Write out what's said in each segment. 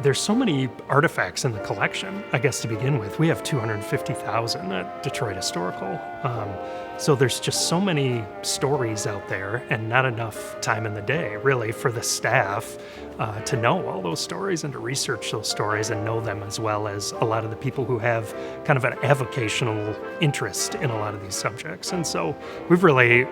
There's so many artifacts in the collection, I guess, to begin with. We have 250,000 at Detroit Historical. So there's just so many stories out there and not enough time in the day, really, for the staff to know all those stories and to research those stories and know them, as well as a lot of the people who have kind of an avocational interest in a lot of these subjects. And so we've really,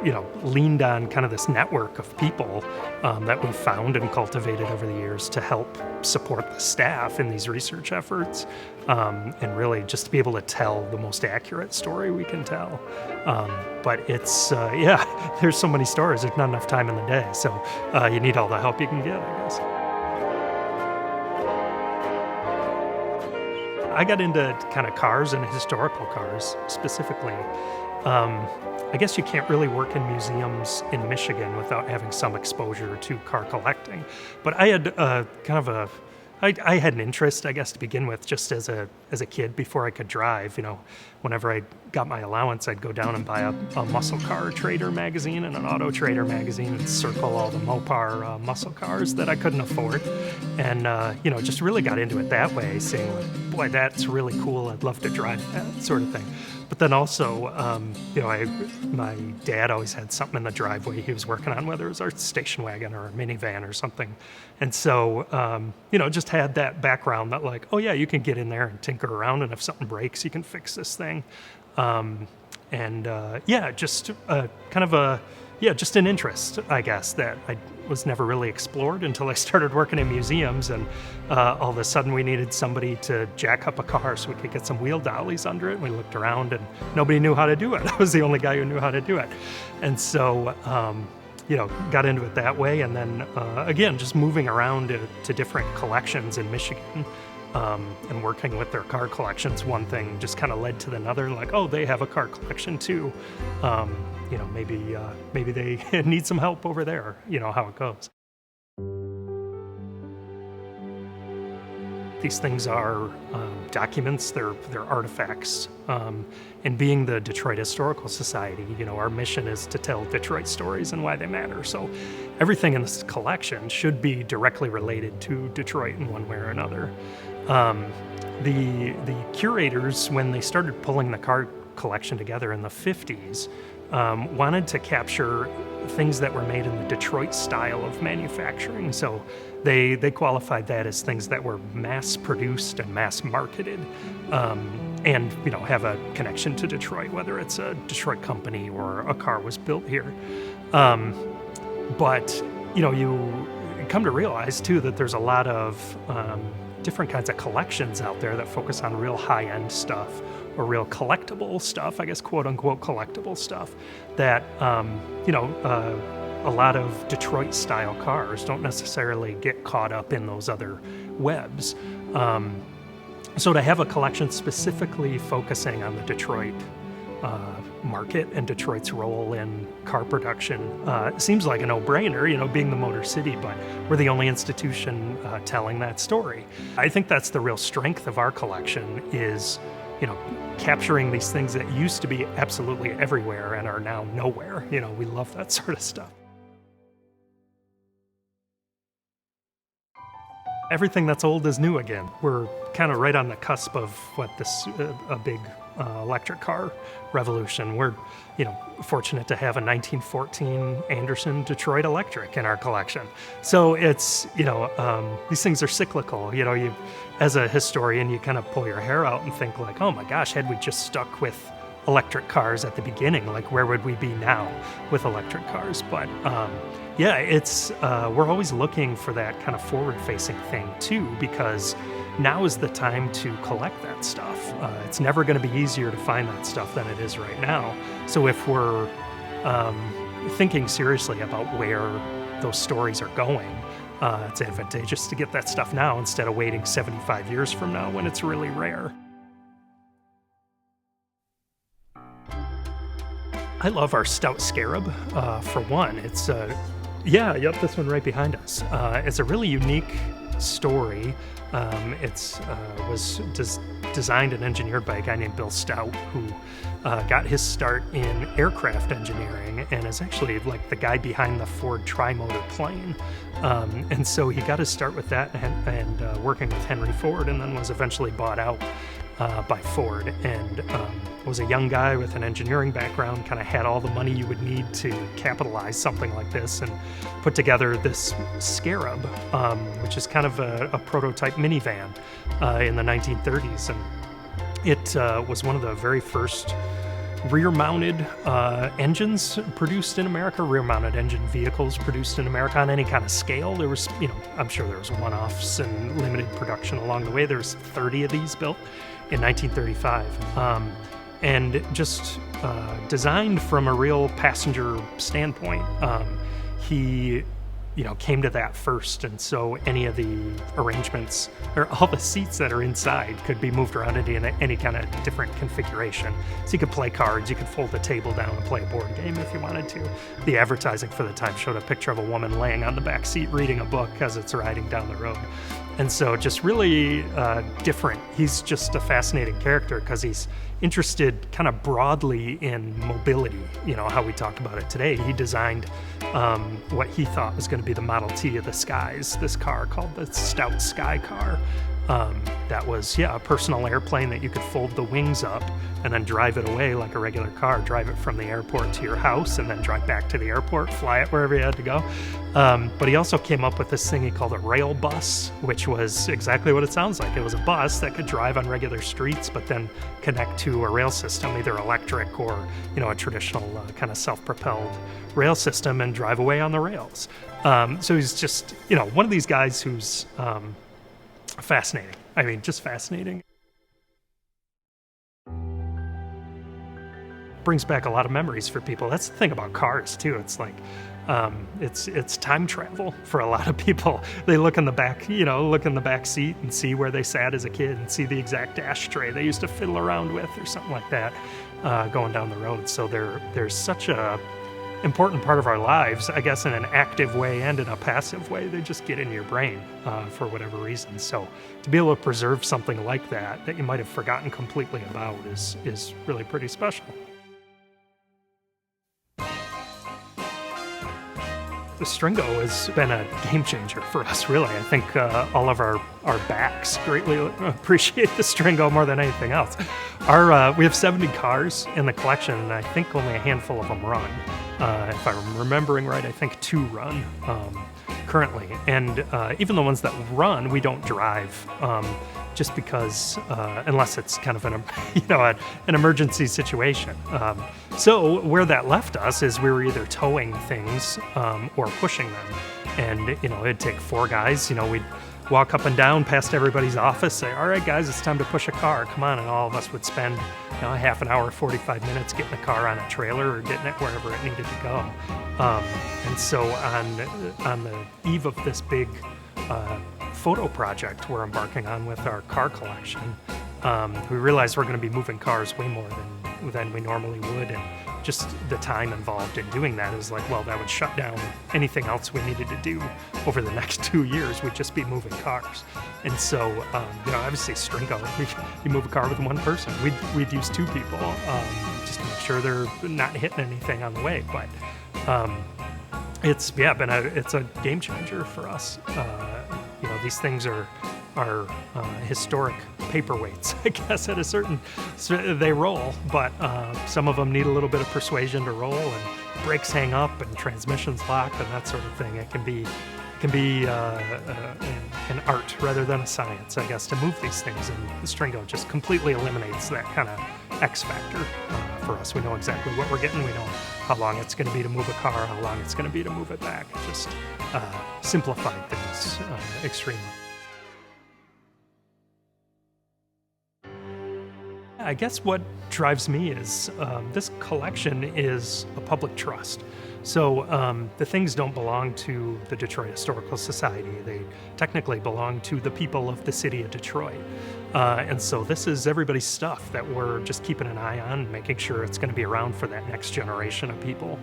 leaned on kind of this network of people that we've found and cultivated over the years to help support the staff in these research efforts, and really just to be able to tell the most accurate story we can tell. But it's, there's so many stories, there's not enough time in the day, so you need all the help you can get, I guess. I got into kind of cars and historical cars specifically. I guess you can't really work in museums in Michigan without having some exposure to car collecting. But I had I had an interest, I guess, to begin with, just as a kid before I could drive. Whenever I got my allowance, I'd go down and buy a muscle car trader magazine and an auto trader magazine and circle all the Mopar muscle cars that I couldn't afford. And, just really got into it that way, saying, like, boy, that's really cool. I'd love to drive that sort of thing. But then also, my dad always had something in the driveway he was working on, whether it was our station wagon or a minivan or something. And so, just had that background that, like, oh yeah, you can get in there and tinker around, and if something breaks, you can fix this thing. Just an interest, I guess, that I was never really explored until I started working in museums, and all of a sudden we needed somebody to jack up a car so we could get some wheel dollies under it. We looked around and nobody knew how to do it. I was the only guy who knew how to do it. And so, got into it that way. And then, again, just moving around to different collections in Michigan, and working with their car collections, one thing just kind of led to another, like, oh, they have a car collection too. Maybe they need some help over there, how it goes. These things are documents, they're artifacts. And being the Detroit Historical Society, our mission is to tell Detroit stories and why they matter. So everything in this collection should be directly related to Detroit in one way or another. The curators, when they started pulling the car collection together in the 50s, wanted to capture things that were made in the Detroit style of manufacturing. So they qualified that as things that were mass-produced and mass-marketed, and have a connection to Detroit, whether it's a Detroit company or a car was built here. But you come to realize too that there's a lot of different kinds of collections out there that focus on real high-end stuff or real collectible stuff, I guess, quote-unquote collectible stuff, that, a lot of Detroit-style cars don't necessarily get caught up in those other webs. So to have a collection specifically focusing on the Detroit market and Detroit's role in car production seems like a no-brainer, being the Motor City, but we're the only institution telling that story. I think that's the real strength of our collection is, capturing these things that used to be absolutely everywhere and are now nowhere. We love that sort of stuff. Everything that's old is new again. We're kind of right on the cusp of a big electric car revolution. We're, fortunate to have a 1914 Anderson Detroit Electric in our collection. So it's, these things are cyclical. You, as a historian, you kind of pull your hair out and think like, oh my gosh, had we just stuck with electric cars at the beginning, like where would we be now with electric cars? But it's we're always looking for that kind of forward-facing thing too, because now is the time to collect that stuff. It's never going to be easier to find that stuff than it is right now. So if we're thinking seriously about where those stories are going, it's advantageous to get that stuff now instead of waiting 75 years from now when it's really rare. I love our Stout Scarab, for one. It's, this one right behind us. It's a really unique story. It's was designed and engineered by a guy named Bill Stout, who got his start in aircraft engineering and is actually like the guy behind the Ford tri-motor plane. And so he got his start with that and working with Henry Ford, and then was eventually bought out by Ford, and was a young guy with an engineering background, kind of had all the money you would need to capitalize something like this, and put together this Scarab, which is kind of a prototype minivan in the 1930s. And it was one of the very first rear-mounted engines produced in America, rear-mounted engine vehicles produced in America on any kind of scale. There was, I'm sure there was one-offs and limited production along the way. There's 30 of these built in 1935, and just designed from a real passenger standpoint. He came to that first, and so any of the arrangements or all the seats that are inside could be moved around into any kind of different configuration. So you could play cards, you could fold the table down and play a board game if you wanted to. The advertising for the time showed a picture of a woman laying on the back seat reading a book as it's riding down the road. And so just really different. He's just a fascinating character because he's interested kind of broadly in mobility, how we talk about it today. He designed what he thought was going to be the Model T of the skies, this car called the Stout Sky car. That was, a personal airplane that you could fold the wings up and then drive it away like a regular car, drive it from the airport to your house and then drive back to the airport, fly it wherever you had to go. But he also came up with this thing he called a rail bus, which was exactly what it sounds like. It was a bus that could drive on regular streets, but then connect to a rail system, either electric or, a traditional kind of self-propelled rail system, and drive away on the rails. So he's just, one of these guys who's fascinating. I mean, just fascinating. Brings back a lot of memories for people. That's the thing about cars too. It's like it's time travel for a lot of people. They look in the back, look in the back seat and see where they sat as a kid and see the exact ashtray they used to fiddle around with or something like that going down the road. So there's such a important part of our lives, I guess, in an active way and in a passive way. They just get in your brain for whatever reason. So to be able to preserve something like that you might have forgotten completely about is really pretty special. The Stringo has been a game changer for us, really. I think all of our backs greatly appreciate the Stringo more than anything else. We have 70 cars in the collection, and I think only a handful of them run. If I'm remembering right, I think 2 run currently. And even the ones that run, we don't drive. Just because, unless it's kind of an emergency situation. So where that left us is we were either towing things or pushing them. And, it'd take 4 guys, we'd walk up and down past everybody's office, say, all right, guys, it's time to push a car, come on. And all of us would spend, a half an hour, 45 minutes getting the car on a trailer or getting it wherever it needed to go. And so on the eve of this big photo project we're embarking on with our car collection, we realized we're going to be moving cars way more than we normally would, and just the time involved in doing that is like, well, that would shut down anything else we needed to do over the next 2 years. We'd just be moving cars. And so, obviously Stringo, you move a car with 1 person. We'd use 2 people just to make sure they're not hitting anything on the way. But it's a game changer for us. These things are historic paperweights, I guess, at a certain, they roll, but some of them need a little bit of persuasion to roll, and brakes hang up and transmissions lock and that sort of thing. It can be an art rather than a science, I guess, to move these things, and the Stringo just completely eliminates that kind of X factor for us. We know exactly what we're getting. We know how long it's going to be to move a car, how long it's going to be to move it back. It just simplified things extremely. I guess what drives me is this collection is a public trust. So the things don't belong to the Detroit Historical Society. They technically belong to the people of the city of Detroit. And so this is everybody's stuff that we're just keeping an eye on, making sure it's going to be around for that next generation of people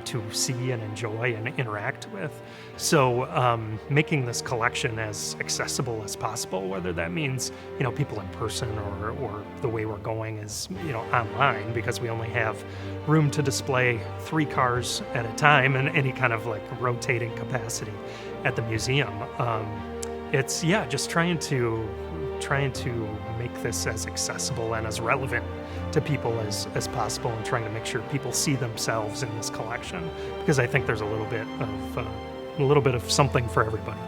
to see and enjoy and interact with. So making this collection as accessible as possible, whether that means, people in person or the way we're going is, online, because we only have room to display 3 cars at a time and any kind of like rotating capacity at the museum. It's just trying to make this as accessible and as relevant to people as possible, and trying to make sure people see themselves in this collection, because I think there's a little bit of something for everybody.